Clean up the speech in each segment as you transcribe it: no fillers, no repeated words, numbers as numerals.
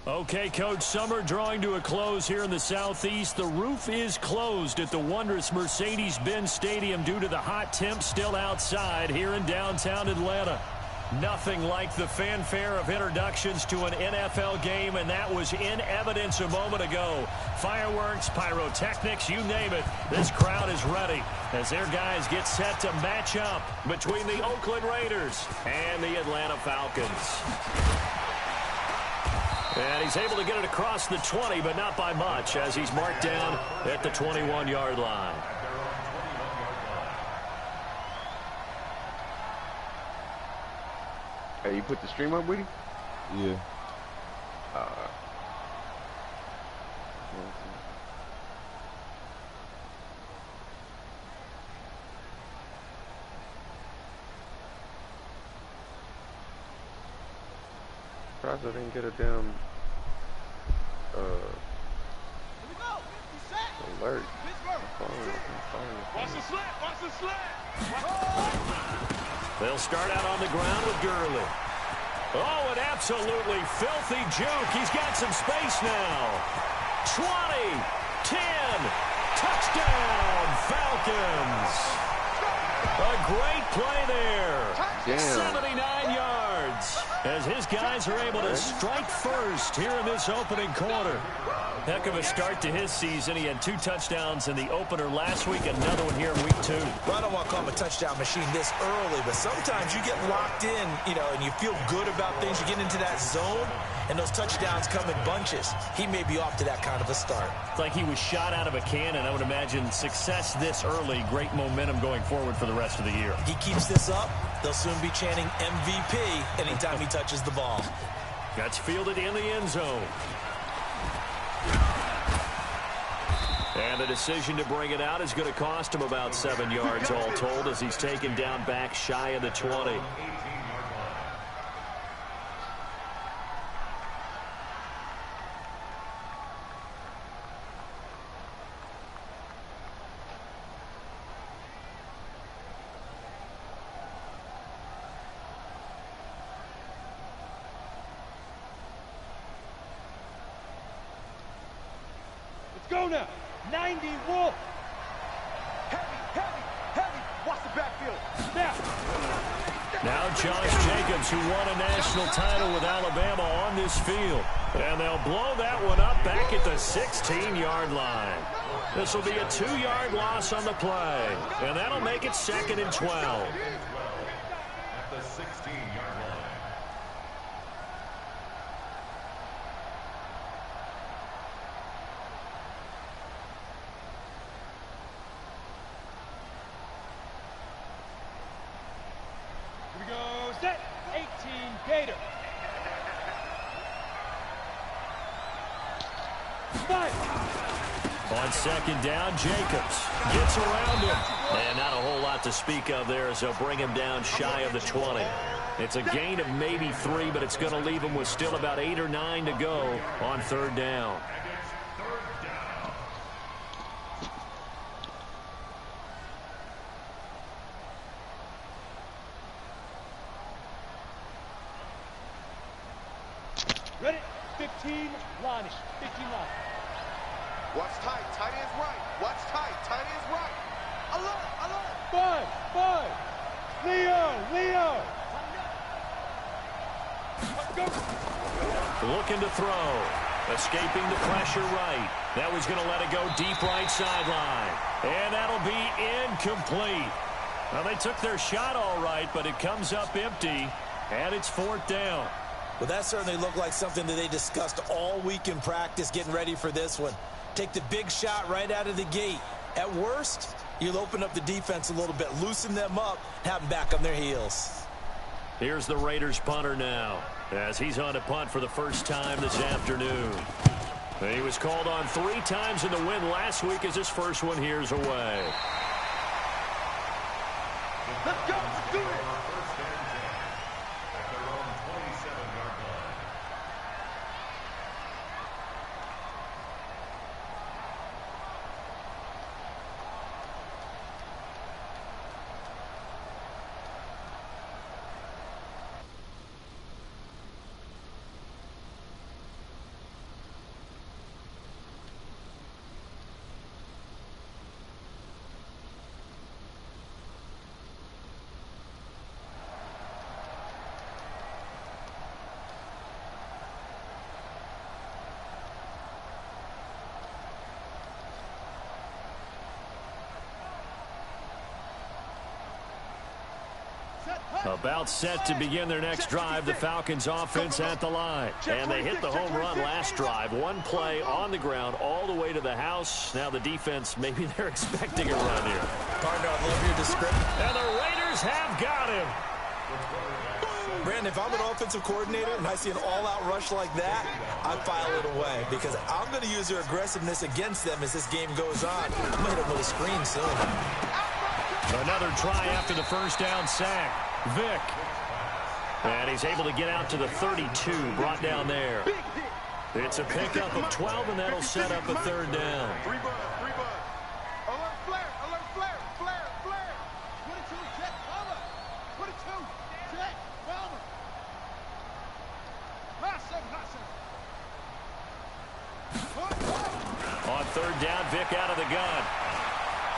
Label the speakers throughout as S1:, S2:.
S1: Okay, Coach, summer drawing to a close here in the Southeast. The roof is closed at the wondrous Mercedes-Benz Stadium due to the hot temps still outside here in downtown Atlanta. Nothing like the fanfare of introductions to an NFL game, and that was in evidence a moment ago. Fireworks, pyrotechnics, you name it. This crowd is ready as their guys get set to match up between the Oakland Raiders and the Atlanta Falcons. And he's able to get it across the 20, but not by much, as he's marked down at the 21-yard line.
S2: Hey, you put the stream up, Woody?
S3: Yeah.
S2: Surprised I didn't get a damn alert.
S4: Watch the slant! Watch the slant!
S1: They'll start out on the ground with Gurley. Oh, an absolutely filthy juke. He's got some space now. 20, 10, touchdown, Falcons. A great play there.
S2: Damn.
S1: 79 yards as his guys are able to strike first here in this opening quarter. Heck of a start to his season. He had 2 touchdowns in the opener last week, another one here in week 2.
S5: Well, I don't want to call him a touchdown machine this early, but sometimes you get locked in, and you feel good about things. You get into that zone, and those touchdowns come in bunches. He may be off to that kind of a start.
S1: It's like he was shot out of a cannon. I would imagine success this early, great momentum going forward for the rest of the year.
S5: He keeps this up, they'll soon be chanting MVP anytime he touches the ball.
S1: That's fielded in the end zone. And the decision to bring it out is going to cost him about 7 yards all told as he's taken down back shy of the 20.
S4: Let's go now! 90 Wolf. Heavy. Watch the backfield. Snap.
S1: Now Josh Jacobs, who won a national title with Alabama, on this field. And they'll blow that one up back at the 16-yard line. This will be a 2-yard loss on the play. And that'll make it 2nd and 12.
S6: At the 16-yard line.
S4: Set. 18 Gator. 5.
S1: On 2nd down, Jacobs gets around him. And not a whole lot to speak of there as they'll bring him down shy of the 20. It's a gain of maybe 3, but it's going to leave him with still about 8 or 9 to go on 3rd down.
S4: Ready? 15 line. 15 line.
S7: Watch tight. Tight end's right. Watch tight. Tight end's right. Alert.
S4: 5. Leo. Let's go.
S1: Looking to throw. Escaping the pressure right. That was going to let it go deep right sideline. And that'll be incomplete. Well, they took their shot all right, but it comes up empty. And it's 4th down.
S5: Well, that certainly looked like something that they discussed all week in practice, getting ready for this one. Take the big shot right out of the gate. At worst, you'll open up the defense a little bit, loosen them up, have them back on their heels.
S1: Here's the Raiders punter now, as he's on to punt for the first time this afternoon. He was called on 3 times in the win last week as his first one here's away.
S4: Let's go. Let's do it.
S1: About set to begin their next drive, the Falcons offense at the line. And they hit the home run last drive. One play on the ground all the way to the house. Now the defense, maybe they're expecting a run here.
S5: Partner, I love your description.
S1: And the Raiders have got him.
S5: Brandon, if I'm an offensive coordinator and I see an all-out rush like that, I file it away because I'm going to use their aggressiveness against them as this game goes on. I'm going to hit them with a screen soon.
S1: Another try after the first down sack. Vick. And he's able to get out to the 32, brought down there. It's a pickup of 12, and that'll set up a third down.
S7: Three bud. Alert flare, flare. 22, check, Palmer. 22, check, Palmer. Hot seven.
S1: On third down, Vick out of the gun.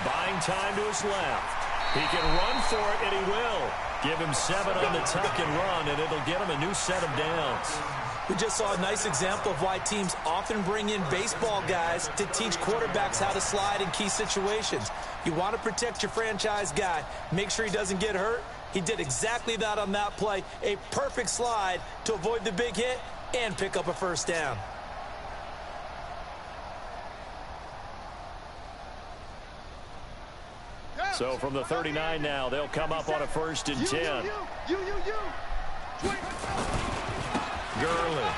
S1: Buying time to his left. He can run for it, and he will. Give him 7 on the tuck and run, and it'll get him a new set of downs.
S5: We just saw a nice example of why teams often bring in baseball guys to teach quarterbacks how to slide in key situations. You want to protect your franchise guy. Make sure he doesn't get hurt. He did exactly that on that play. A perfect slide to avoid the big hit and pick up a first down.
S1: So from the 39 now, they'll come up on a 1st and 10. Gurley.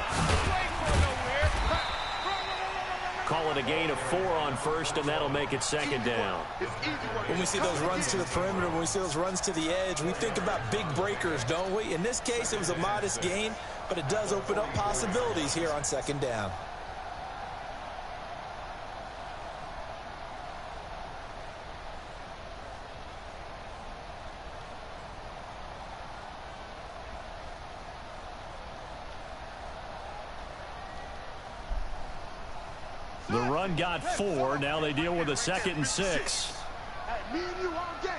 S1: Call it a gain of 4 on 1st, and that'll make it 2nd down.
S5: When we see those runs to the perimeter, when we see those runs to the edge, we think about big breakers, don't we? In this case, it was a modest gain, but it does open up possibilities here on 2nd down.
S1: The run got 4. Now they deal with a 2nd and 6.
S7: Me and you all day.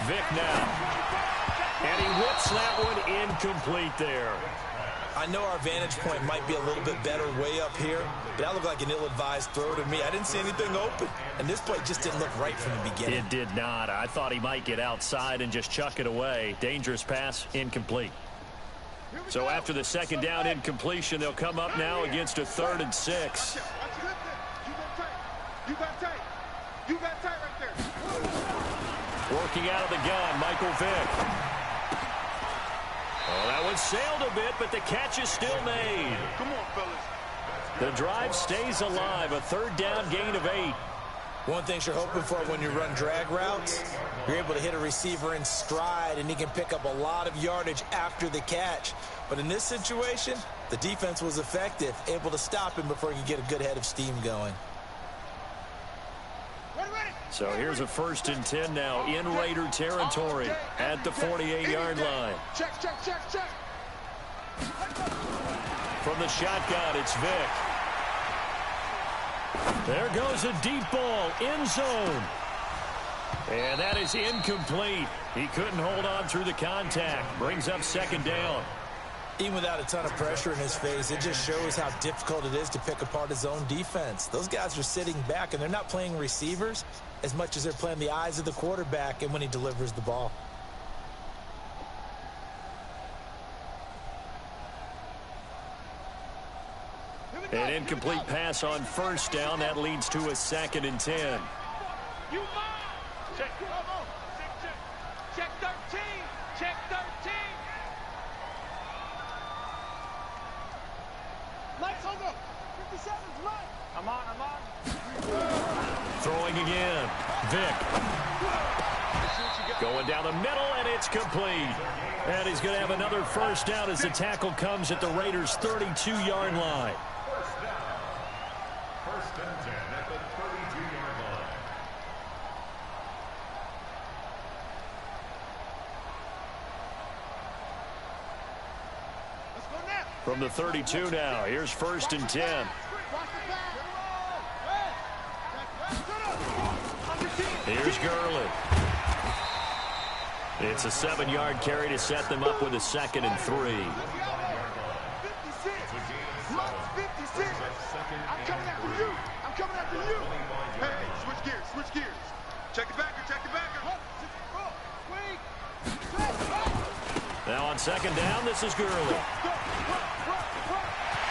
S1: Vick now. And he whips that one incomplete there.
S5: I know our vantage point might be a little bit better way up here, but that looked like an ill-advised throw to me. I didn't see anything open, and this play just didn't look right from the beginning.
S1: It did not. I thought he might get outside and just chuck it away. Dangerous pass, incomplete. So after the 2nd down incompletion, they'll come up now against a 3rd and 6.
S7: You got tight right there.
S1: Working out of the gun, Michael Vick. Oh, that one sailed a bit, but the catch is still made.
S7: Come on, fellas.
S1: The drive stays alive, a 3rd down gain of 8.
S5: One thing you're hoping for when you run drag routes, you're able to hit a receiver in stride, and he can pick up a lot of yardage after the catch. But in this situation, the defense was effective, able to stop him before he could get a good head of steam going.
S1: So here's a 1st and 10 now in Raider territory at the 48-yard line.
S7: Check.
S1: From the shotgun, it's Vick. There goes a deep ball, end zone. And that is incomplete. He couldn't hold on through the contact. Brings up 2nd down.
S5: Even without a ton of pressure in his face, it just shows how difficult it is to pick apart his own defense. Those guys are sitting back, and they're not playing receivers as much as they're playing the eyes of the quarterback and when he delivers the ball.
S1: An incomplete pass on 1st down. That leads to a 2nd and 10.
S4: Check 13. Check 13.
S7: Lights on up. 57's right.
S4: I'm on.
S1: Throwing again. Vick. Going down the middle, and it's complete. And he's going to have another 1st down as the tackle comes at the Raiders' 32-yard line.
S6: 1st and 10 at the 32-yard line.
S7: Let's go now.
S1: From the 32 now, here's 1st and 10. Here's Gurley. It's a 7-yard carry to set them up with a 2nd and 3.
S7: 56. I'm coming after you. Hey, switch gears. Check it back.
S1: Now on second down, this is Gurley.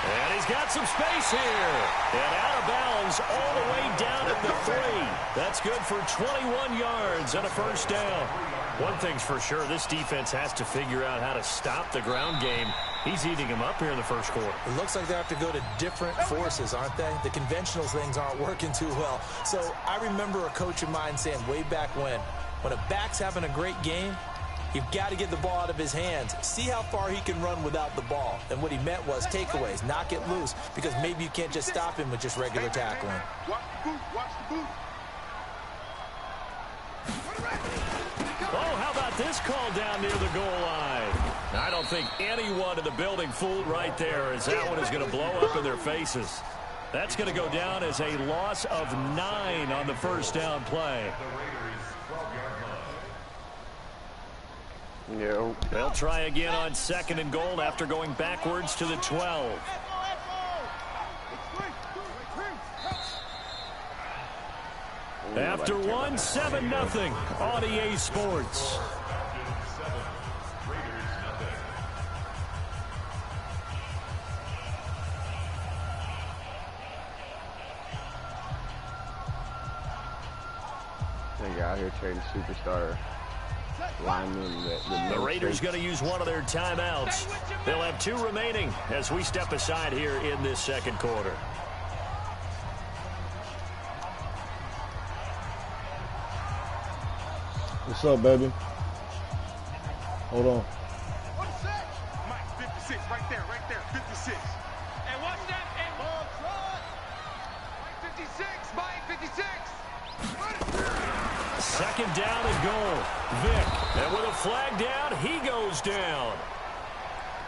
S1: And he's got some space here. And out of bounds all the way down at the 3. That's good for 21 yards and a first down. One thing's for sure, this defense has to figure out how to stop the ground game. He's eating him up here in the first quarter.
S5: It looks like they have to go to different forces, aren't they? The conventional things aren't working too well. So I remember a coach of mine saying way back when a back's having a great game, you've got to get the ball out of his hands. See how far he can run without the ball. And what he meant was takeaways, knock it loose, because maybe you can't just stop him with just regular tackling.
S7: Watch the boot. Watch the boot.
S1: Oh, how about this call down near the goal line? I don't think anyone in the building fooled right there, as that one is going to blow up in their faces. That's going to go down as a loss of 9 on the first down play.
S2: No.
S1: They'll try again on second and goal after going backwards to the 12. After 1, 7-0 on EA Sports.
S2: They out here trading superstar linemen.
S1: The Raiders going to use one of their timeouts. They'll have 2 remaining as we step aside here in this second quarter.
S3: What's up, baby? Hold on.
S7: Mike, 56, right there, 56. And watch that, and ball trot. Mike, 56, Mike, 56.
S1: Second down and goal. Vic, and with a flag down, he goes down.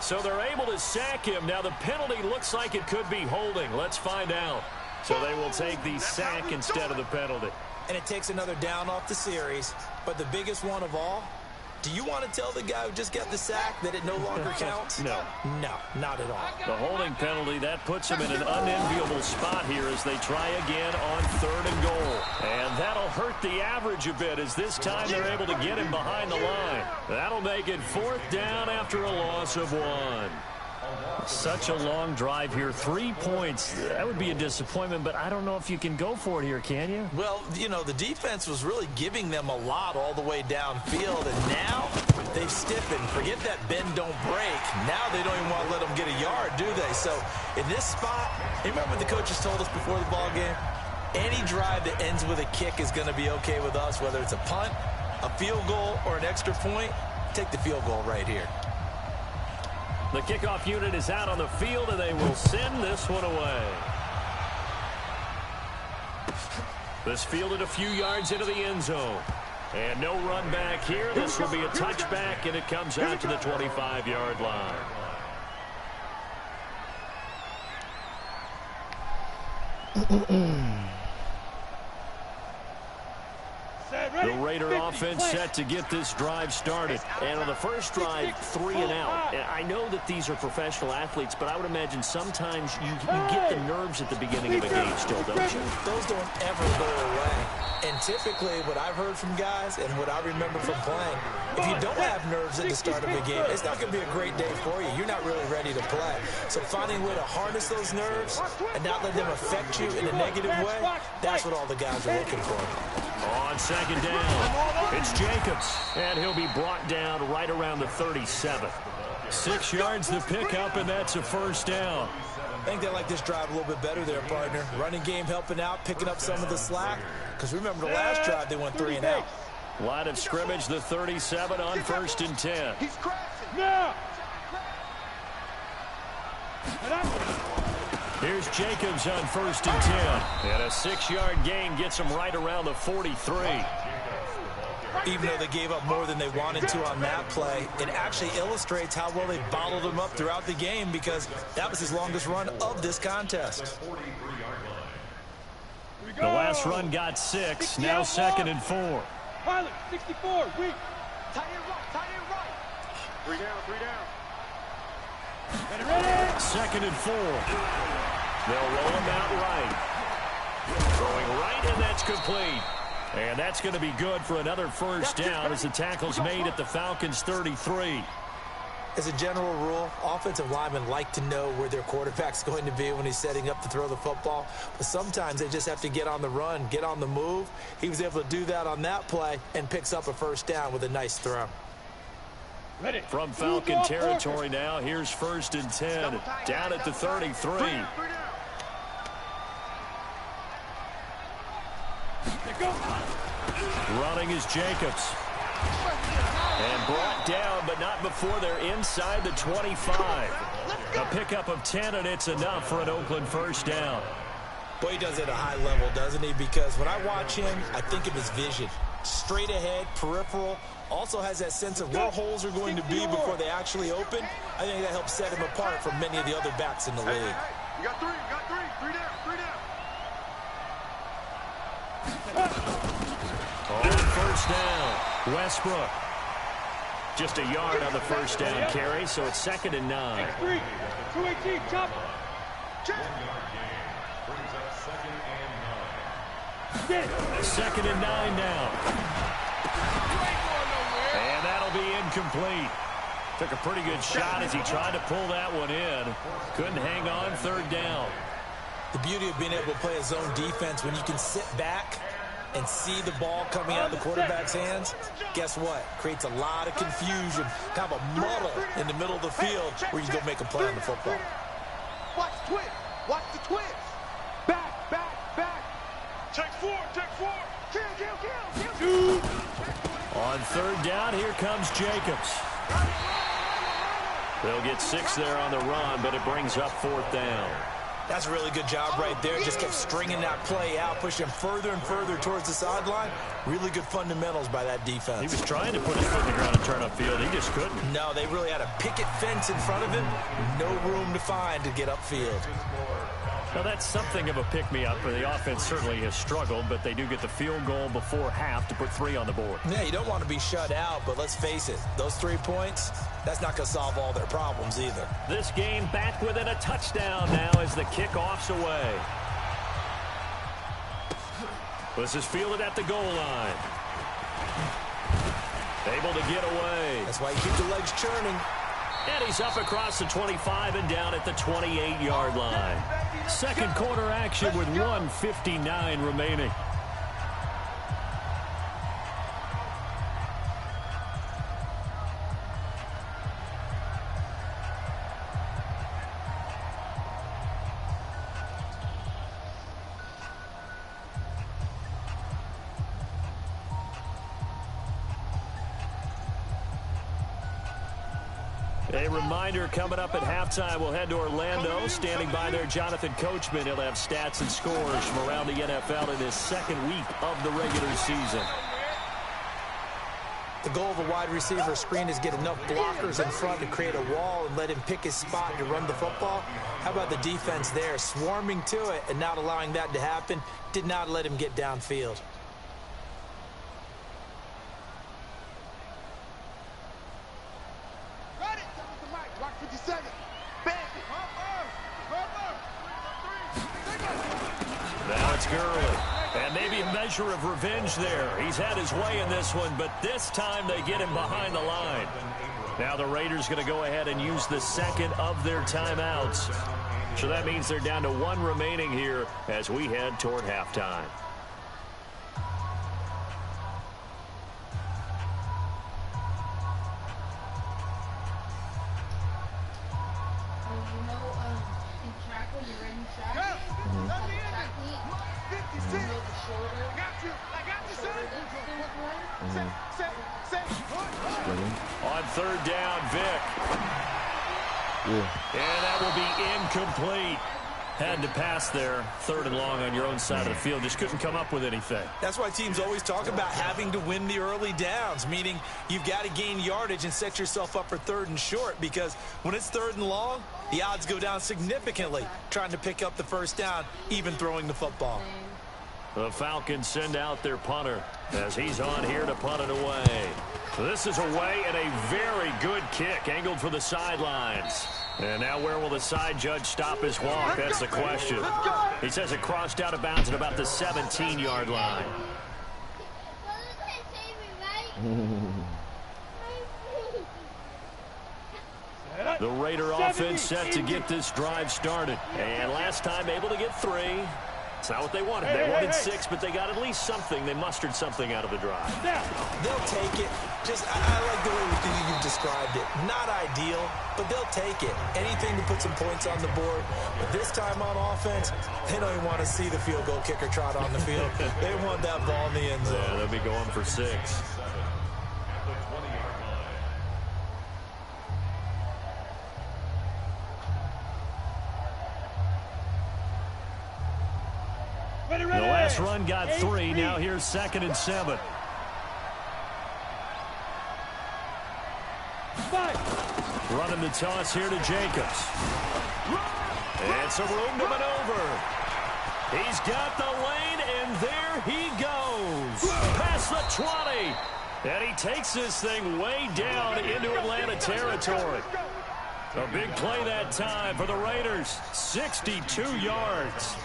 S1: So they're able to sack him. Now the penalty looks like it could be holding. Let's find out. So they will take the sack instead of the penalty.
S5: And it takes another down off the series. But the biggest one of all, do you want to tell the guy who just got the sack that it no longer counts?
S1: No.
S5: No, not at all.
S1: The holding penalty, that puts him in an unenviable spot here as they try again on third and goal. And that'll hurt the average a bit as this time they're able to get him behind the line. That'll make it 4th down after a loss of 1. Such a long drive here. 3 points. That would be a disappointment, but I don't know if you can go for it here, can you?
S5: Well, you know, the defense was really giving them a lot all the way downfield, and now they've stiffened. Forget that bend, don't break. Now they don't even want to let them get a yard, do they? So in this spot, you remember what the coaches told us before the ball game? Any drive that ends with a kick is going to be okay with us, whether it's a punt, a field goal, or an extra point. Take the field goal right here.
S1: The kickoff unit is out on the field, and they will send this one away. This fielded a few yards into the end zone. And no run back here. This will be a touchback, and it comes out to the 25-yard line. The Raider offense set to get this drive started. And on the first drive, 3 and out. And I know that these are professional athletes, but I would imagine sometimes you get the nerves at the beginning of a game still, don't you?
S5: Those don't ever go away. And typically what I've heard from guys and what I remember from playing, if you don't have nerves at the start of a game, it's not going to be a great day for you. You're not really ready to play. So finding a way to harness those nerves and not let them affect you in a negative way, that's what all the guys are looking for.
S1: On second down, it's Jacobs, and he'll be brought down right around the 37. 6 yards the pickup, and that's a first down.
S5: I think they like this drive a little bit better there, partner. Running game helping out, picking up some of the slack. Because remember the last drive, they went 3 and out.
S1: Line of scrimmage, the 37 on 1st and 10.
S7: He's crashing.
S4: Now.
S1: Here's Jacobs on 1st and 10. And a 6-yard gain gets him right around the 43.
S5: Even though they gave up more than they wanted to on that play, it actually illustrates how well they bottled him up throughout the game because that was his longest run of this contest.
S1: The last run got 6, now 2nd and 4.
S4: Pilot, 64, weak.
S7: Tight end right. 3 down.
S4: Ready.
S1: 2nd and 4. They'll roll him out right. Throwing right, and that's complete. And that's going to be good for another first down as the tackle's made at the Falcons' 33.
S5: As a general rule, offensive linemen like to know where their quarterback's going to be when he's setting up to throw the football. But sometimes they just have to get on the run, get on the move. He was able to do that on that play and picks up a first down with a nice throw.
S4: Ready.
S1: From Falcon territory now, here's 1st and 10. Down at the 33. Running is Jacobs. And brought down, but not before they're inside the 25. A pickup of 10, and it's enough for an Oakland first down.
S5: Boy, he does it at a high level, doesn't he? Because when I watch him, I think of his vision. Straight ahead, peripheral. Also has that sense of where holes are going to be before they actually open. I think that helps set him apart from many of the other backs in the league.
S7: Hey, you got three. Three down.
S1: On first down, Westbrook. Just a yard on the first down carry, so it's 2nd and 9.
S4: 3, 218, chop.
S1: 2nd and 9 now. And that'll be incomplete. Took a pretty good shot as he tried to pull that one in. Couldn't hang on, 3rd down.
S5: The beauty of being able to play a zone defense when you can sit back and see the ball coming out of the quarterback's hands, guess what? Creates a lot of confusion, kind of a muddle in the middle of the field where you go make a play on the football.
S7: Watch the twist. Watch the twist. Back. Take 4. Kill.
S1: On 3rd down, here comes Jacobs. They'll get 6 there on the run, but it brings up 4th down.
S5: That's a really good job right there. Just kept stringing that play out, pushing him further and further towards the sideline. Really good fundamentals by that defense.
S1: He was trying to put his foot in the ground and turn upfield. He just couldn't.
S5: No, they really had a picket fence in front of him. No room to find to get upfield.
S1: Now, that's something of a pick-me-up. The offense certainly has struggled, but they do get the field goal before half to put 3 on the board.
S5: Yeah, you don't want to be shut out, but let's face it, those 3 points, that's not going to solve all their problems either.
S1: This game back within a touchdown now as the kickoff's away. This is fielded at the goal line. Able to get away.
S5: That's why you keep the legs churning.
S1: And he's up across the 25 and down at the 28-yard line. Second quarter action with 1:59 remaining. A reminder coming up at halftime, we'll head to Orlando. Standing by there, Jonathan Coachman. He'll have stats and scores from around the NFL in his 2nd week of the regular season.
S5: The goal of a wide receiver screen is get enough blockers in front to create a wall and let him pick his spot to run the football. How about the defense there, swarming to it and not allowing that to happen? Did not let him get downfield.
S1: Now it's Gurley. And maybe a measure of revenge there. He's had his way in this one, but this time they get him behind the line. Now the Raiders going to go ahead and use the 2nd of their timeouts. So that means they're down to 1 remaining here as we head toward halftime. On 3rd down, Vic. And that will be incomplete. Had to pass there, 3rd and long on your own side of the field. Just couldn't come up with anything.
S5: That's why teams always talk about having to win the early downs, meaning you've got to gain yardage and set yourself up for 3rd and short, because when it's 3rd and long, the odds go down significantly trying to pick up the first down, even throwing the football.
S1: The Falcons send out their punter as he's on here to punt it away. So this is away and a very good kick angled for the sidelines. And now where will the side judge stop his walk? That's the question. He says it crossed out of bounds at about the 17-yard line. The Raider offense set to get this drive started. And last time able to get 3. It's not what they wanted. They wanted 6, but they got at least something. They mustered something out of the drive.
S5: They'll take it. I like the way you described it. Not ideal, but they'll take it. Anything to put some points on the board. But this time on offense, they don't even want to see the field goal kicker trot on the field. They want that ball in the end zone.
S1: Yeah, they'll be going for 6. The last run got 3. Now here's 2nd and 7. Running the toss here to Jacobs. And some room to maneuver. He's got the lane, and there he goes. Past the 20. And he takes this thing way down into Atlanta territory. A big play that time for the Raiders. 62 yards.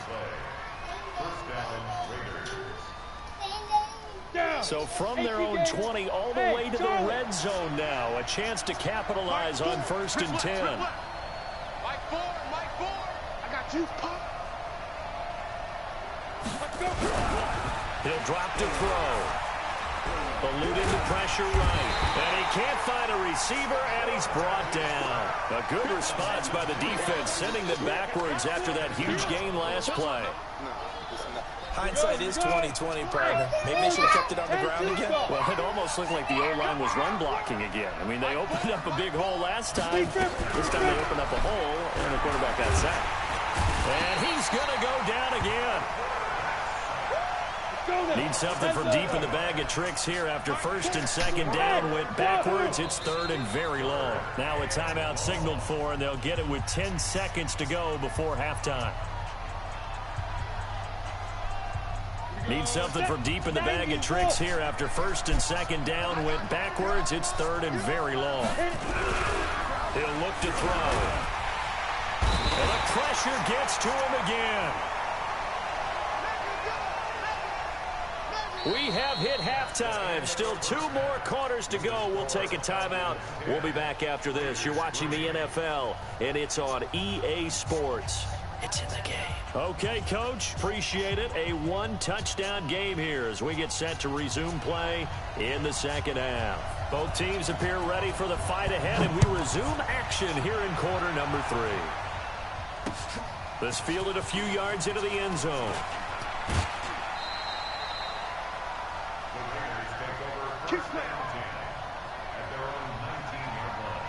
S1: So from their own 20 all the way to the red zone now. A chance to capitalize on 1st and 10.
S7: Mike 4, I got you. Let's go.
S1: He'll drop to throw. Eluding the pressure right. And he can't find a receiver, and he's brought down. A good response by the defense, sending them backwards after that huge gain last play.
S5: Hindsight is 20/20, partner. Maybe they should have kept it on the ground again.
S1: Well, it almost looked like the O-line was run blocking again. I mean, they opened up a big hole last time. This time they opened up a hole, and the quarterback got sacked. And he's going to go down again. Need something from deep in the bag of tricks here after 1st and 2nd down. Went backwards. It's 3rd and very long. Now a timeout signaled for, and they'll get it with 10 seconds to go before halftime. Need something from deep in the bag of tricks here after 1st and 2nd down. Went backwards. It's 3rd and very long. He'll look to throw. And the pressure gets to him again. We have hit halftime. Still 2 more quarters to go. We'll take a timeout. We'll be back after this. You're watching the NFL, and it's on EA Sports. It's in the game. Okay, Coach. Appreciate it. A 1-touchdown game here as we get set to resume play in the 2nd half. Both teams appear ready for the fight ahead, and we resume action here in quarter number 3. This fielded a few yards into the end zone.
S6: Kick at their own 19-yard line.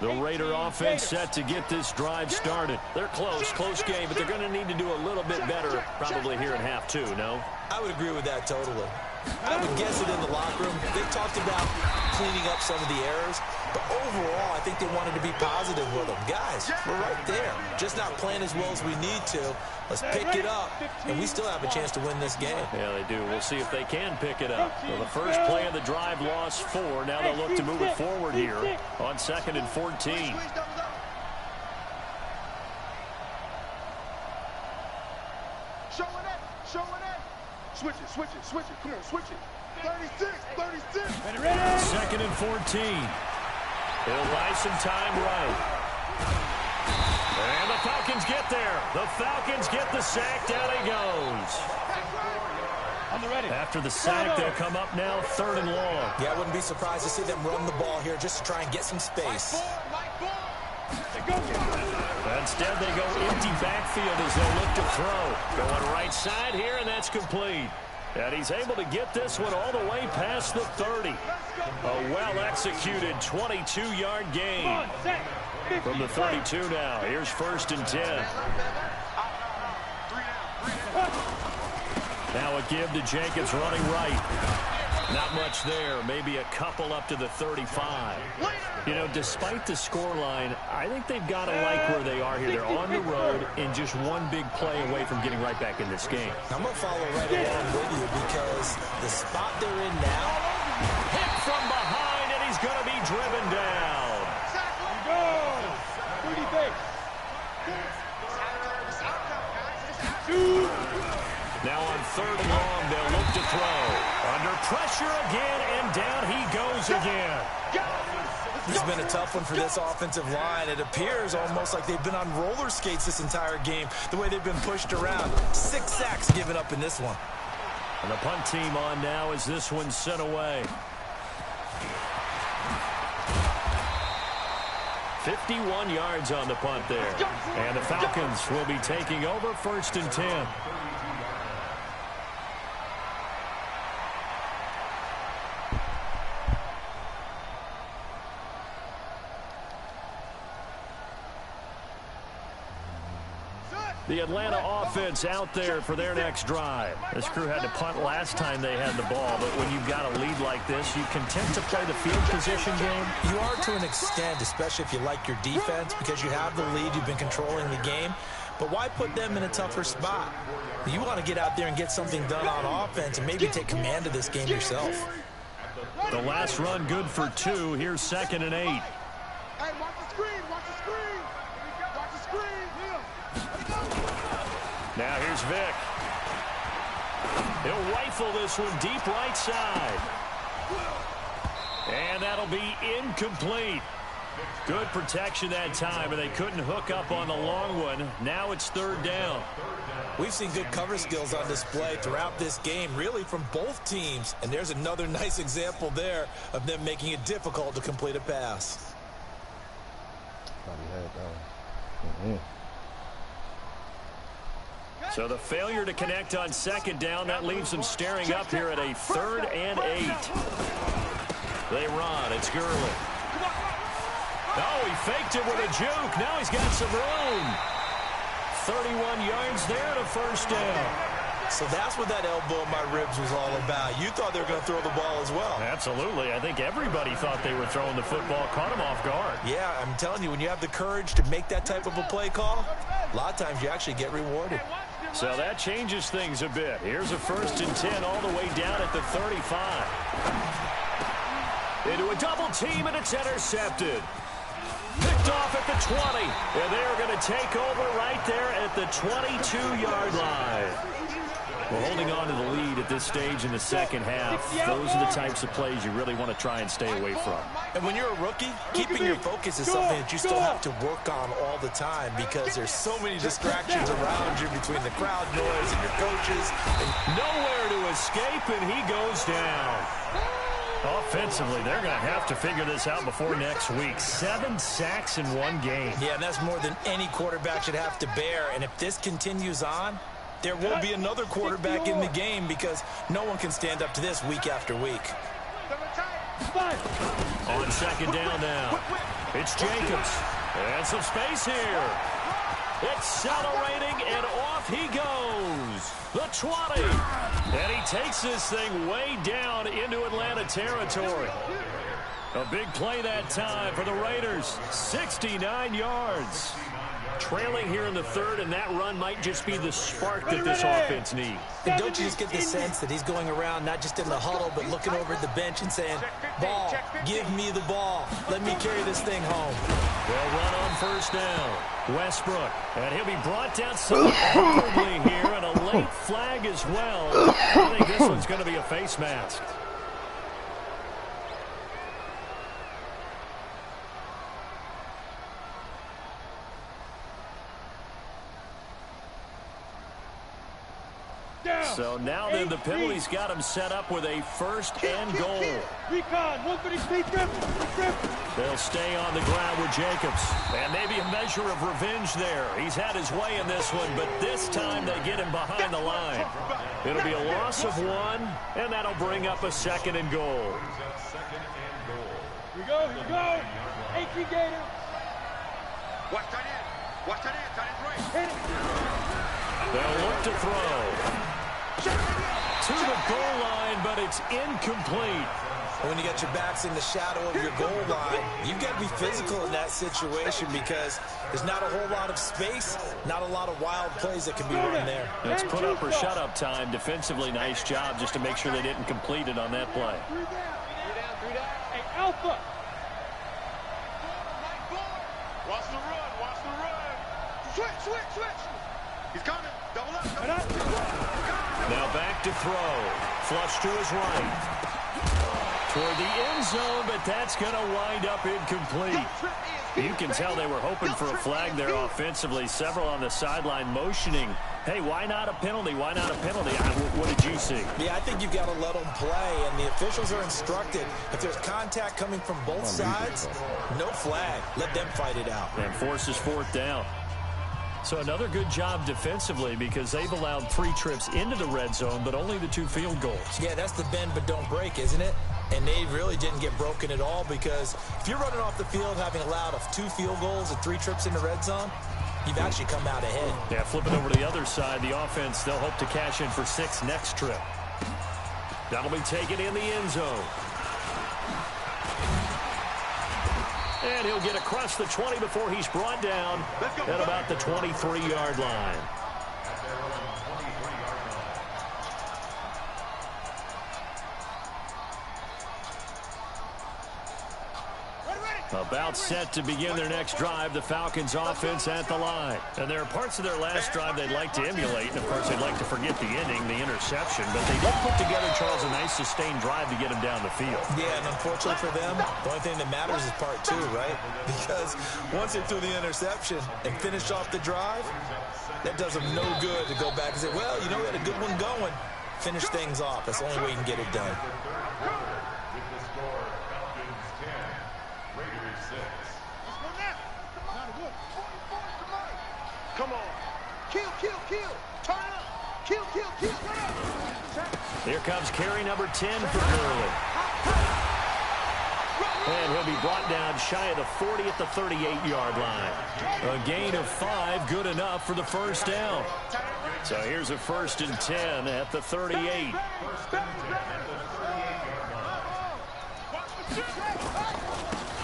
S1: The Raider offense set to get this drive started. They're close game, but they're going to need to do a little bit better probably here in half 2, no?
S5: I would agree with that totally. I would guess it in the locker room. They talked about cleaning up some of the errors, but overall, I think they wanted to be positive with them. Guys, we're right there. Just not playing as well as we need to. Let's pick it up, and we still have a chance to win this game.
S1: Yeah, they do. We'll see if they can pick it up. So the first play of the drive lost 4. Now they'll look to move it forward here on 2nd and 14.
S7: Switch it. Come on, switch it. 36.
S1: 2nd and 14. He'll buy some time right. And the Falcons get there. The Falcons get the sack. Down he goes. After the sack, they'll come up now 3rd and long.
S5: Yeah, I wouldn't be surprised to see them run the ball here just to try and get some space.
S1: Instead, they go empty backfield as they'll look to throw. Going right side here, and that's complete. And he's able to get this one all the way past the 30. A well-executed 22-yard gain. From the 32 now. Here's 1st and 10. Now a give to Jacobs running right. Not much there. Maybe a couple up to the 35. You know, despite the scoreline, I think they've got to like where they are here. They're on the road and just one big play away from getting right back in this game.
S5: I'm going to follow right along with you because the spot they're in now.
S1: Hit from behind, and he's going to be driven down. Now on 3rd and long, they'll look to throw. Under pressure again, and down he goes again.
S5: This has been a tough one for this offensive line. It appears almost like they've been on roller skates this entire game, the way they've been pushed around. 6 sacks given up in this one.
S1: And the punt team on now as this one's sent away. 51 yards on the punt there. And the Falcons will be taking over 1st and 10. The Atlanta offense out there for their next drive. This crew had to punt last time they had the ball, but when you've got a lead like this, you content to play the field position game?
S5: You are to an extent, especially if you like your defense, because you have the lead, you've been controlling the game. But why put them in a tougher spot? You want to get out there and get something done on offense and maybe take command of this game yourself.
S1: The last run good for 2. Here's 2nd and 8.
S7: Hey, watch the screen, watch the screen. Watch the screen.
S1: Now here's Vic. He'll rifle this one deep right side. And that'll be incomplete. Good protection that time, and they couldn't hook up on the long one. Now it's 3rd down.
S5: We've seen good cover skills on display throughout this game, really from both teams. And there's another nice example there of them making it difficult to complete a pass.
S3: Probably had that one.
S1: So the failure to connect on 2nd down, that leaves them staring up here at a 3rd and 8. They run. It's Gurley. Oh, he faked it with a juke. Now he's got some room. 31 yards there to 1st down.
S5: So that's what that elbow in my ribs was all about. You thought they were going to throw the ball as well.
S1: Absolutely. I think everybody thought they were throwing the football, caught him off guard.
S5: Yeah, I'm telling you, when you have the courage to make that type of a play call, a lot of times you actually get rewarded.
S1: So that changes things a bit. Here's a 1st and 10 all the way down at the 35. Into a double team, and it's intercepted. Picked off at the 20. And they're going to take over right there at the 22-yard line. We're holding on to the lead at this stage in the 2nd half. Those are the types of plays you really want to try and stay away from.
S5: And when you're a rookie, keeping your focus is something that you still have to work on all the time because there's so many distractions around you between the crowd noise and your coaches. And
S1: nowhere to escape, and he goes down. Offensively, they're going to have to figure this out before next week. 7 sacks in one game.
S5: Yeah, and that's more than any quarterback should have to bear. And if this continues on, there will be another quarterback in the game because no one can stand up to this week after week.
S1: On 2nd down now, it's Jacobs. And some space here. Accelerating, and off he goes. The 20. And he takes this thing way down into Atlanta territory. A big play that time for the Raiders. 69 yards. Trailing here in the 3rd, and that run might just be the spark that this offense needs.
S5: And don't you just get the sense that he's going around not just in the huddle, but looking over at the bench and saying, ball, give me the ball. Let me carry this thing home.
S1: They'll run on 1st down. Westbrook, and he'll be brought down somewhat awkwardly here, and a late flag as well. I think this one's going to be a face mask. So now then the penalty's got him set up with a 1st and goal.
S4: Recon, 133, Trippin.
S1: They'll stay on the ground with Jacobs. And maybe a measure of revenge there. He's had his way in this one, but this time they get him behind the line. It'll be a loss of 1, and that'll bring up a 2nd and goal.
S4: Here we go, here we go. 18 Gator.
S7: Watch that in. Watch that in. That is right.
S4: Hit it.
S1: They'll look to throw. To the goal line, but it's incomplete.
S5: When you got your backs in the shadow of your goal line, you've got to be physical in that situation because there's not a whole lot of space, not a lot of wild plays that can be run there.
S1: It's put up or shut up time. Defensively, nice job just to make sure they didn't complete it on that play.
S4: 3 down. Hey, Alpha.
S7: Watch the run. Watch the run. Switch. He's coming. Double up.
S1: Now back to throw. Flush to his right. Toward the end zone, but that's going to wind up incomplete. You can tell they were hoping for a flag there offensively. Several on the sideline motioning, hey, why not a penalty? Why not a penalty? What did you see?
S5: Yeah, I think you've got to let them play, and the officials are instructed. If there's contact coming from both sides, no flag. Let them fight it out.
S1: And forces fourth down. So another good job defensively because they've allowed 3 trips into the red zone, but only the 2 field goals.
S5: Yeah, that's the bend but don't break, isn't it? And they really didn't get broken at all because if you're running off the field having allowed 2 field goals and 3 trips in the red zone, you've actually come out ahead.
S1: Yeah, flipping over to the other side, the offense, they'll hope to cash in for 6 next trip. That'll be taken in the end zone. And he'll get across the 20 before he's brought down at about the 23-yard line. About set to begin their next drive, the Falcons offense at the line. And there are parts of their last drive they'd like to emulate, and of course they'd like to forget the ending, the interception, but they did put together, Charles, a nice sustained drive to get them down the field.
S5: Yeah, and unfortunately for them, the only thing that matters is part 2, right? Because once they threw the interception and finished off the drive, that does them no good to go back and say, well, you know, we had a good one going. Finish things off. That's the only way you can get it done.
S7: Come on. Kill. Turn up. Kill.
S1: Here comes carry number 10 for Gurley. And he'll be brought down shy of the 40 at the 38-yard line. A gain of 5, good enough for the first down. So here's a 1st and 10 at the 38.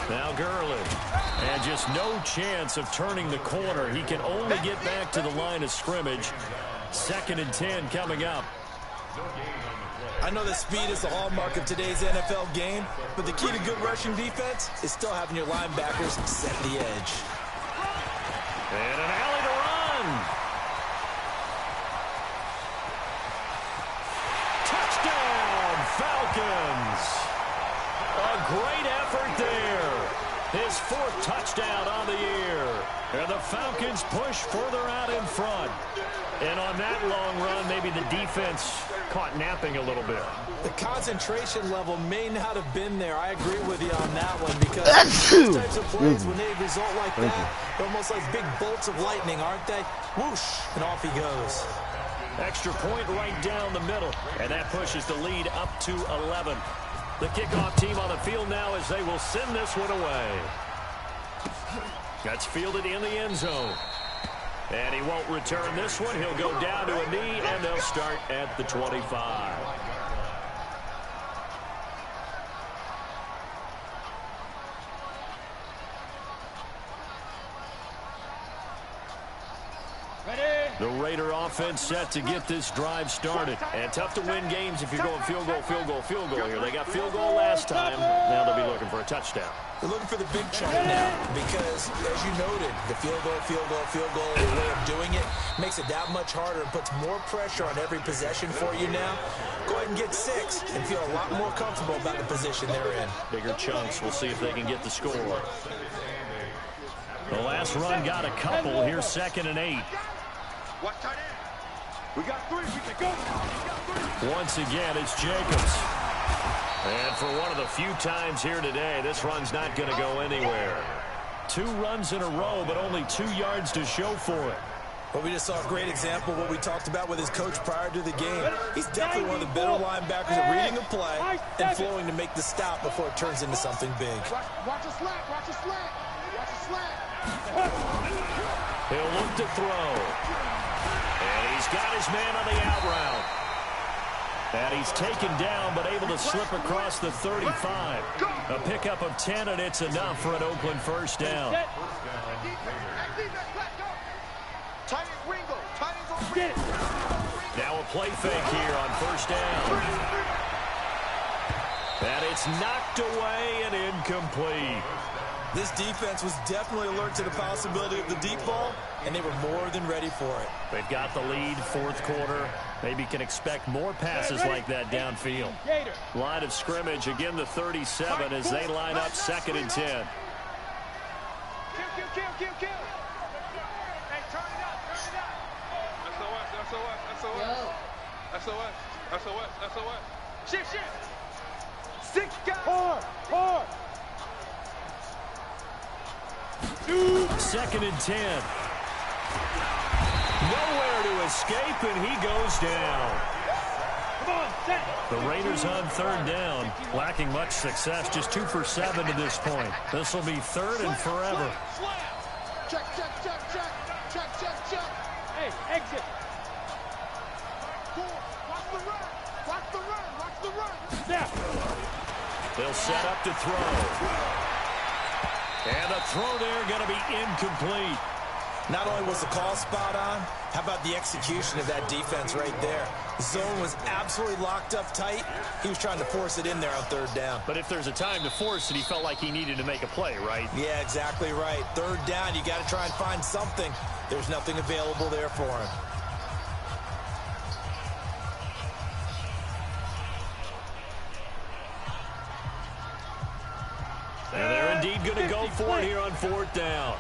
S1: Now Gurley. And just no chance of turning the corner. He can only get back to the line of scrimmage. 2nd and 10 coming up.
S5: I know that speed is the hallmark of today's NFL game, but the key to good rushing defense is still having your linebackers set the edge.
S1: And an alley to run. Touchdown, Falcons. A great effort there. His 4th touchdown on the year. And the Falcons push further out in front. And on that long run, maybe the defense caught napping a little bit.
S5: The concentration level may not have been there. I agree with you on that one because those types of plays, when they result like that, they're almost like big bolts of lightning, aren't they? Whoosh, and off he goes.
S1: Extra point right down the middle. And that pushes the lead up to 11. The kickoff team on the field now as they will send this one away. That's fielded in the end zone. And he won't return this one. He'll go down to a knee, and they'll start at the 25. The Raider offense set to get this drive started. And tough to win games if you're going field goal here. They got field goal last time. Now they'll be looking for a touchdown.
S5: They're looking for the big chunk now because, as you noted, the field goal way of doing it makes it that much harder and puts more pressure on every possession for you now. Go ahead and get 6 and feel a lot more comfortable about the position they're in.
S1: Bigger chunks. We'll see if they can get the score. The last run got a couple. Here's 2nd and 8.
S7: What tight end? We got 3. We can go.
S1: Once again, it's Jacobs. And for one of the few times here today, this run's not going to go anywhere. 2 runs in a row, but only 2 yards to show for it.
S5: But we just saw a great example of what we talked about with his coach prior to the game. He's definitely one of the better linebackers at reading a play and flowing to make the stop before it turns into something big.
S7: Watch a slack.
S1: He'll look to throw. And he's got his man on the out route. And he's taken down, but able to slip across the 35. A pickup of 10, and it's enough for an Oakland first down. Now a play fake here on first down. And it's knocked away and incomplete.
S5: This defense was definitely alert to the possibility of the deep ball, and they were more than ready for it.
S1: They've got the lead, fourth quarter. Maybe can expect more passes like that downfield. Line of scrimmage, again the 37 as they line up 2nd and 10.
S7: Kill. Hey, turn it up. SOS. Shift. 6 guys.
S4: Hard.
S1: 2nd and 10. Nowhere to escape, and he goes down. The Raiders on 3rd down, lacking much success, just 2 for 7 to this point. This will be 3rd and forever.
S7: Check.
S4: Hey, exit.
S7: Watch the run.
S4: Step.
S1: They'll set up to throw. And the throw there going to be incomplete.
S5: Not only was the call spot on, how about the execution of that defense right there? The zone was absolutely locked up tight. He was trying to force it in there on 3rd down.
S1: But if there's a time to force it, he felt like he needed to make a play, right?
S5: Yeah, exactly right. 3rd down, you got to try and find something. There's nothing available there for him.
S1: And they're indeed going to go for it here on 4th down.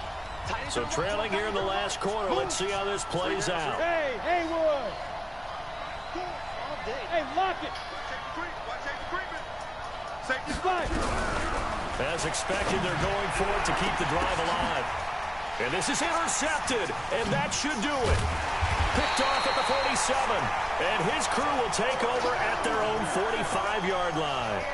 S1: So trailing here in the last quarter. Let's see how this plays out.
S4: Hey, Haywood. Hey, lock it.
S7: Safety spot.
S1: As expected, they're going for it to keep the drive alive. And this is intercepted, and that should do it. Picked off at the 47, and his crew will take over at their own 45-yard line.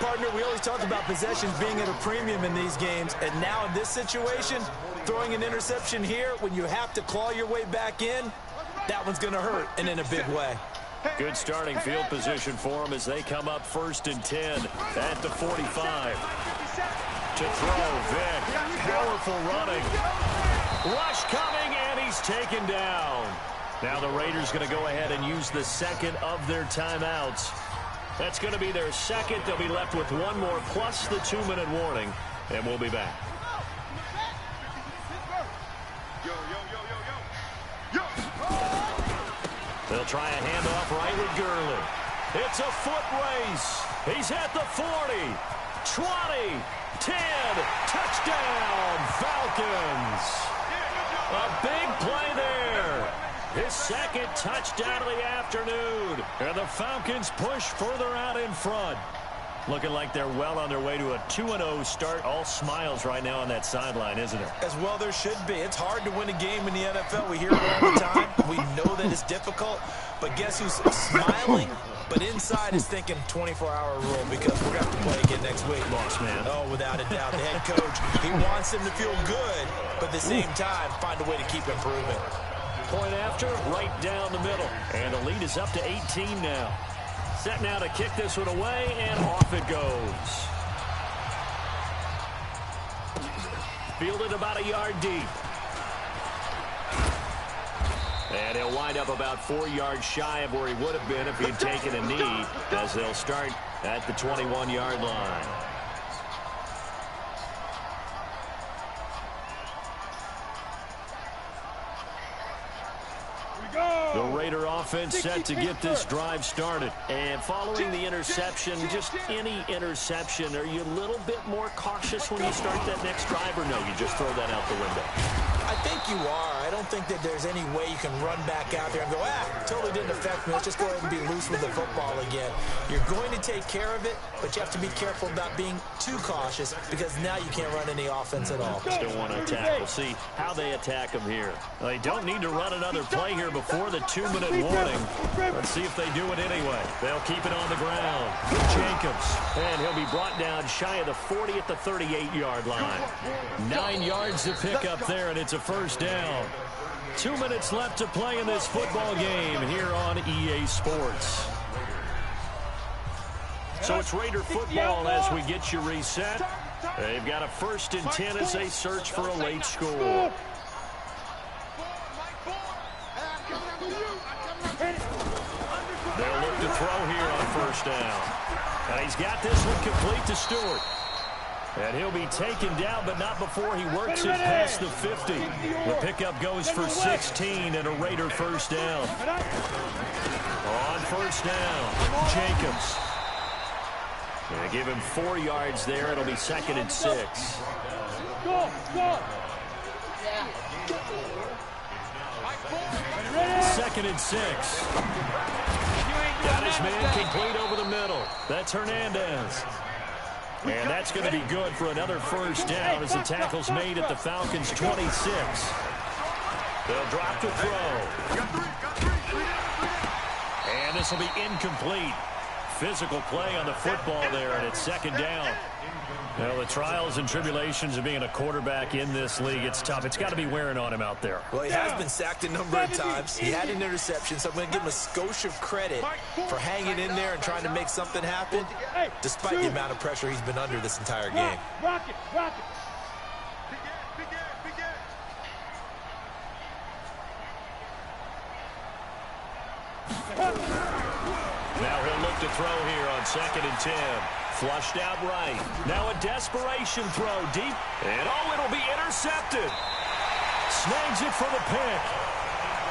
S5: Partner, we always talked about possessions being at a premium in these games, and now in this situation, throwing an interception here when you have to claw your way back in, that one's going to hurt, and in a big way.
S1: Good starting field position for them as they come up 1st and 10 at the 45. To throw, Vic. Powerful running. Rush coming, and he's taken down. Now the Raiders going to go ahead and use the 2nd of their timeouts. That's going to be their 2nd. They'll be left with 1 more plus the 2-minute warning, and we'll be back. They'll try a handoff right with Gurley. It's a foot race. He's at the 40, 20, 10. Touchdown, Falcons. A big play there. His 2nd touchdown of the afternoon. And the Falcons push further out in front. Looking like they're well on their way to a 2-0 start. All smiles right now on that sideline, isn't it?
S5: As well there should be. It's hard to win a game in the NFL. We hear it all the time. We know that it's difficult. But guess who's smiling? But inside is thinking 24-hour rule because we're going to have to play again next week.
S1: Boss man.
S5: Oh, without a doubt. The head coach, he wants them to feel good, but at the same time, find a way to keep improving.
S1: Point after, right down the middle. And the lead is up to 18 now. Set now to kick this one away, and off it goes. Fielded about a yard deep. And he'll wind up about 4 yards shy of where he would have been if he'd taken a knee, as they'll start at the 21-yard line. The Raider offense set to get this drive started. And following the interception, just any interception, are you a little bit more cautious when you start that next drive, or no, you just throw that out the window?
S5: I think you are. I don't think that there's any way you can run back out there and go, totally didn't affect me. Let's just go ahead and be loose with the football again. You're going to take care of it, but you have to be careful about being too cautious because now you can't run any offense at all.
S1: Still want to attack. We'll see how they attack him here. They don't need to run another play here before the 2-minute warning. Let's see if they do it anyway. They'll keep it on the ground. Jacobs. And he'll be brought down shy of the 40 at the 38-yard line. 9 yards to pick up there, and it's a first down. 2 minutes left to play in this football game here on EA Sports. So it's Raider football as we get you reset. They've got a 1st and 10 as they search for a late score. They'll look to throw here on 1st down. And he's got this one complete to Stewart. And he'll be taken down, but not before he works it past the 50. The pickup goes for 16 and a Raider first down. On first down, Jacobs. They give him 4 yards there. It'll be 2nd and 6.
S4: Go, go.
S1: 2nd and 6. Got his man complete over the middle. That's Hernandez. And that's going to be good for another first down as the tackle's made at the Falcons' 26. They'll drop to throw. And this will be incomplete. Physical play on the football there, and it's 2nd down. Well, the trials and tribulations of being a quarterback in this league, it's tough. It's got to be wearing on him out there.
S5: Well, he has been sacked a number of times. He had an interception, so I'm going to give him a skosh of credit for hanging in there and trying to make something happen, despite the amount of pressure he's been under this entire game.
S4: Rock it, rock it.
S1: Now he'll look to throw here on 2nd and 10. Flushed out right. Now a desperation throw deep. And it'll be intercepted. Snags it for the pick.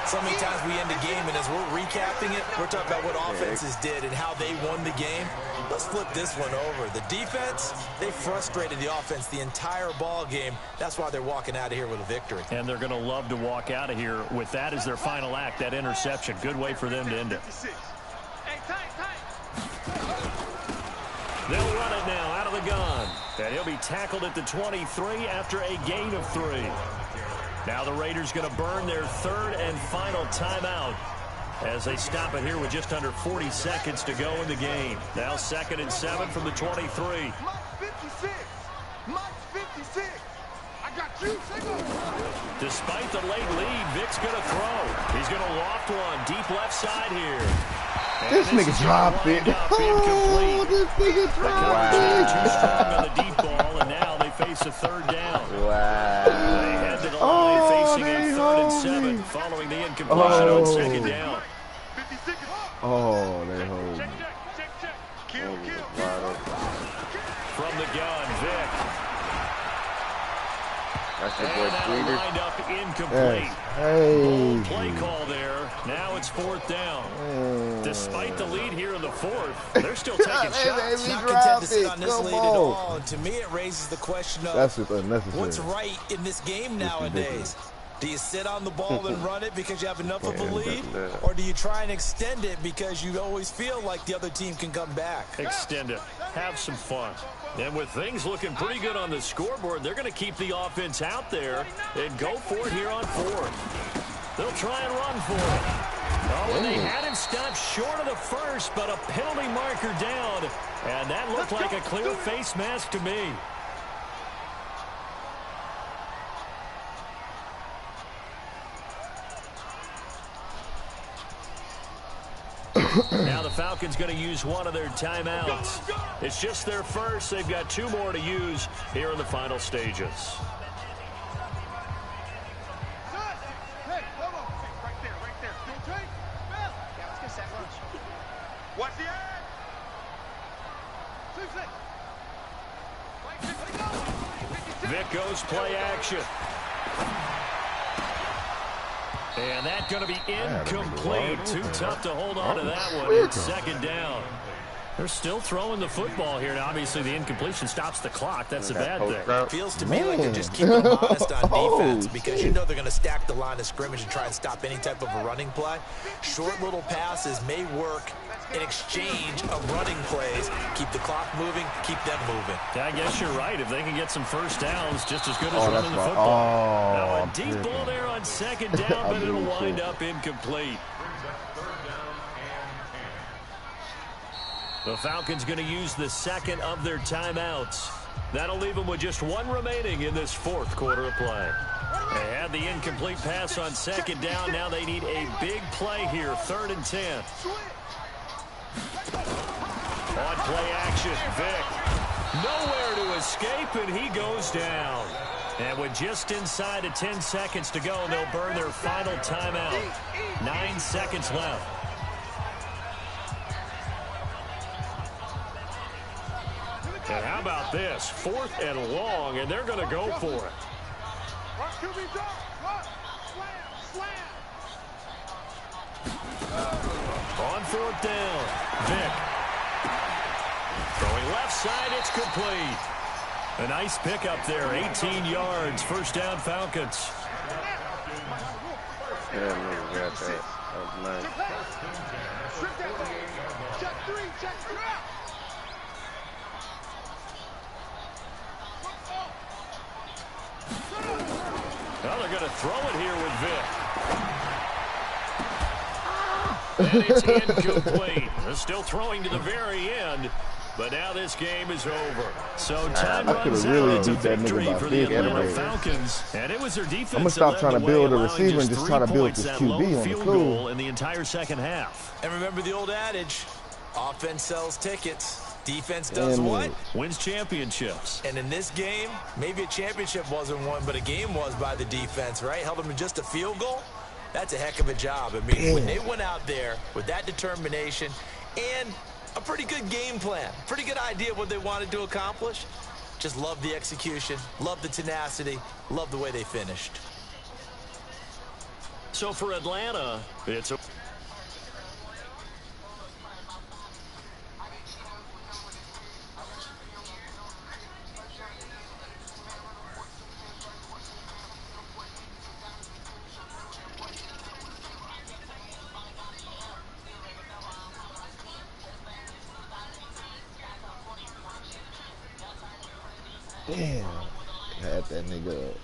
S5: So many times we end the game, and as we're recapping it, we're talking about what offenses did and how they won the game. Let's flip this one over. The defense, they frustrated the offense the entire ball game. That's why they're walking out of here with a victory.
S1: And they're going to love to walk out of here with that as their final act, that interception. Good way for them to end it. They'll run it now out of the gun. And he'll be tackled at the 23 after a gain of 3. Now the Raiders going to burn their 3rd and final timeout as they stop it here with just under 40 seconds to go in the game. Now 2nd and 7 from the 23. Despite the late lead, Vic's going to throw. He's going to loft one deep left side here.
S3: This nigga dropped it. Oh, this nigga dropped it.
S1: Too strong on the deep ball, and now they face a 3rd down.
S2: Wow.
S1: They head to the line facing a 3rd and 7 following the incompletion on 2nd down.
S3: Oh, they hold me.
S1: From the gun, Vic.
S2: That's your boy
S1: And that
S2: Sweeter.
S1: lined up incomplete. Bold play call there. Now it's 4th down. Despite the lead here in the 4th, they're still taking shots.
S5: Not content to sit on this lead at all. And to me, it raises the question of
S3: That's just unnecessary.
S5: what's right in this game nowadays. Do you sit on the ball and run it because you have enough of a lead? Or do you try and extend it because you always feel like the other team can come back?
S1: Extend it. Have some fun. And with things looking pretty good on the scoreboard, they're going to keep the offense out there and go for it here on 4th. They'll try and run for it. Oh, and they had him stopped short of the 1st, but a penalty marker down. And that looked like a clear face mask to me. Now the Falcons going to use one of their timeouts. It's just their first. They've got 2 more to use here in the final stages.
S7: Watch the end.
S1: Vic goes play action. And that's going to be incomplete. Too tough to hold on to that one. It's 2nd down. They're still throwing the football here. Now, obviously, the incompletion stops the clock. That's a bad thing.
S5: It feels to me like they're just keeping them honest on defense because you know they're going to stack the line of scrimmage and try and stop any type of a running play. Short little passes may work in exchange of running plays. Keep the clock moving, keep them moving.
S1: Yeah, I guess you're right. If they can get some first downs, just as good as running the football. Now, a deep ball there on 2nd down, but it'll wind up incomplete. The Falcons going to use the 2nd of their timeouts. That'll leave them with just 1 remaining in this 4th quarter of play. They had the incomplete pass on 2nd down. Now they need a big play here, 3rd and 10. On play action, Vic. Nowhere to escape, and he goes down. And with just inside of 10 seconds to go, they'll burn their final timeout. 9 seconds left. And how about this? 4th and long, and they're going to go for it. On 4th down, Vick. Throwing left side, it's complete. A nice pickup there, 18 yards, 1st down Falcons.
S2: Yeah, man, got that. That was nice.
S1: Well, they're going to throw it here with Vick. And it's incomplete. They're still throwing to the very end. But now this game is over. So time runs out. It's a victory for the Atlanta Falcons. And it was their defense.
S3: I'm going to stop trying to build a receiver and just try to build this QB on the
S1: field goal in the entire second half.
S5: And remember the old adage, offense sells tickets. Defense does what?
S1: Wins championships.
S5: And in this game, maybe a championship wasn't won, but a game was by the defense, right? Held them to just a field goal. That's a heck of a job. I mean, when they went out there with that determination and a pretty good game plan, pretty good idea of what they wanted to accomplish, just love the execution, love the tenacity, love the way they finished.
S1: So for Atlanta, it's a...
S3: Damn. Had that nigga up.